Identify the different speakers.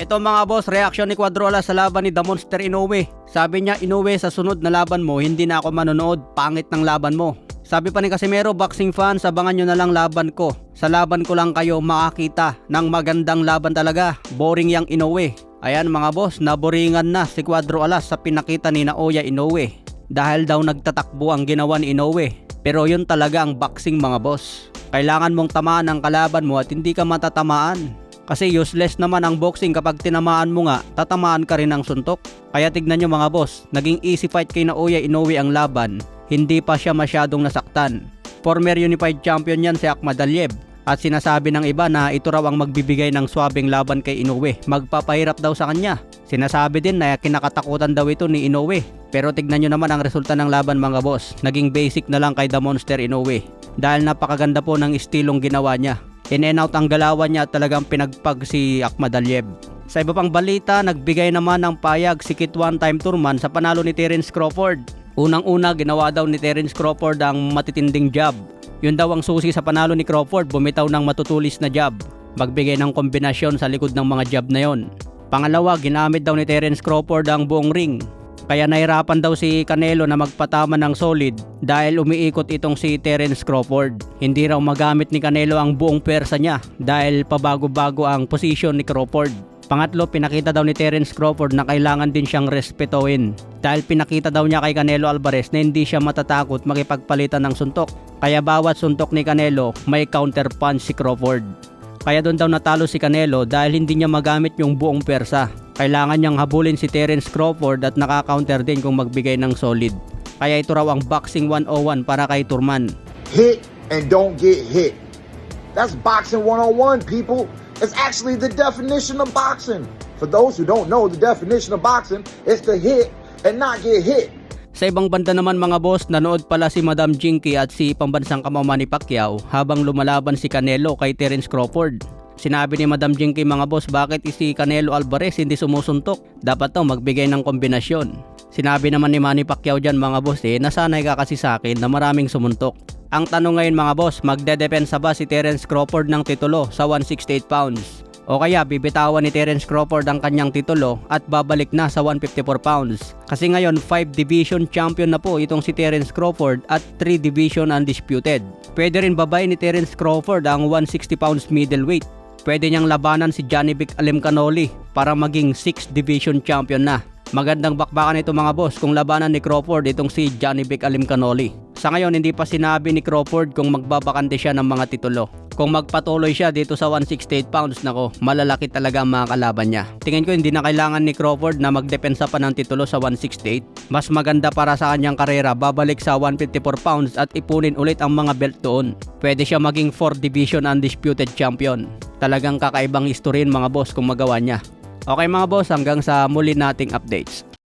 Speaker 1: Ito mga boss, reaction ni Cuadrola sa laban ni The Monster Inoue. Sabi niya, Inoue, sa sunod na laban mo, hindi na ako manonood, pangit ng laban mo. Sabi pa ni Casimero, boxing fans, abangan nyo na lang laban ko. Sa laban ko lang kayo makakita ng magandang laban talaga. Boring yang Inoue. Ayan mga boss, naboringan na si Cuadrola sa pinakita ni Naoya Inoue. Dahil daw nagtatakbo ang ginawa ni Inoue. Pero yun talaga ang boxing mga boss. Kailangan mong tamaan ang kalaban mo at hindi ka matatamaan. Kasi useless naman ang boxing kapag tinamaan mo nga, tatamaan ka rin ng suntok. Kaya tignan nyo mga boss, naging easy fight kay Naoya Inoue ang laban. Hindi pa siya masyadong nasaktan. Former unified champion yan si Akhmad Aliyev. At sinasabi ng iba na ito raw ang magbibigay ng swabing laban kay Inoue. Magpapahirap daw sa kanya. Sinasabi din na kinakatakutan daw ito ni Inoue. Pero tignan nyo naman ang resulta ng laban mga boss. Naging basic na lang kay The Monster Inoue. Dahil napakaganda po ng estilong ginawa niya. In-and-out ang galawan niya at talagang pinagpag si Akhmad Aliyev. Sa iba pang balita, nagbigay naman ng payag si Kit One-Time Turman sa panalo ni Terence Crawford. Unang-una, ginawa daw ni Terence Crawford ang matitinding jab. Yun daw ang susi sa panalo ni Crawford, bumitaw ng matutulis na jab. Magbigay ng kombinasyon sa likod ng mga jab na yon. Pangalawa, ginamit daw ni Terence Crawford ang buong ring. Kaya nahirapan daw si Canelo na magpatama ng solid dahil umiikot itong si Terence Crawford. Hindi raw magamit ni Canelo ang buong pwersa niya dahil pabago-bago ang posisyon ni Crawford. Pangatlo, pinakita daw ni Terence Crawford na kailangan din siyang respetuhin dahil pinakita daw niya kay Canelo Alvarez na hindi siya matatakot makipagpalitan ng suntok. Kaya bawat suntok ni Canelo may counter punch si Crawford. Kaya doon daw natalo si Canelo dahil hindi niya magamit yung buong pwersa. Kailangan niyang habulin si Terence Crawford at nakaka-counter din kung magbigay ng solid. Kaya ito raw ang Boxing 101 para kay Turman.
Speaker 2: Hit and don't get hit. That's Boxing 101, people. It's actually the definition of boxing. For those who don't know the definition of boxing, it's to hit and not get hit.
Speaker 1: Sa ibang banda naman mga boss, nanood pala si Madam Jinky at si pambansang kamama ni Pacquiao habang lumalaban si Canelo kay Terence Crawford. Sinabi ni Madam Jinky mga boss, bakit si Canelo Alvarez hindi sumusuntok? Dapat daw magbigay ng kombinasyon. Sinabi naman ni Manny Pacquiao dyan mga boss, nasanay ka kasi sa akin na maraming sumuntok. Ang tanong ngayon mga boss, magdedepensa ba si Terence Crawford ng titulo sa 168 pounds? O kaya bibitawan ni Terence Crawford ang kanyang titulo at babalik na sa 154 pounds. Kasi ngayon 5 division champion na po itong si Terence Crawford at 3 division undisputed. Pwede rin babay ni Terence Crawford ang 160 pounds middleweight. Pwede niyang labanan si Johnny Vic Alimcanoli para maging 6 division champion na. Magandang bakbakan ito mga boss kung labanan ni Crawford itong si Johnny Vic Alimcanoli. Sa ngayon hindi pa sinabi ni Crawford kung magbabakante siya ng mga titulo. Kung magpatuloy siya dito sa 168 pounds, nako, malalaki talaga ang mga kalaban niya. Tingin ko hindi na kailangan ni Crawford na magdepensa pa ng titulo sa 168. Mas maganda para sa kanyang karera, babalik sa 154 pounds at ipunin ulit ang mga belt doon. Pwede siya maging 4 division undisputed champion. Talagang kakaibang istoryin mga boss kung magawa niya. Okay mga boss, hanggang sa muli nating updates.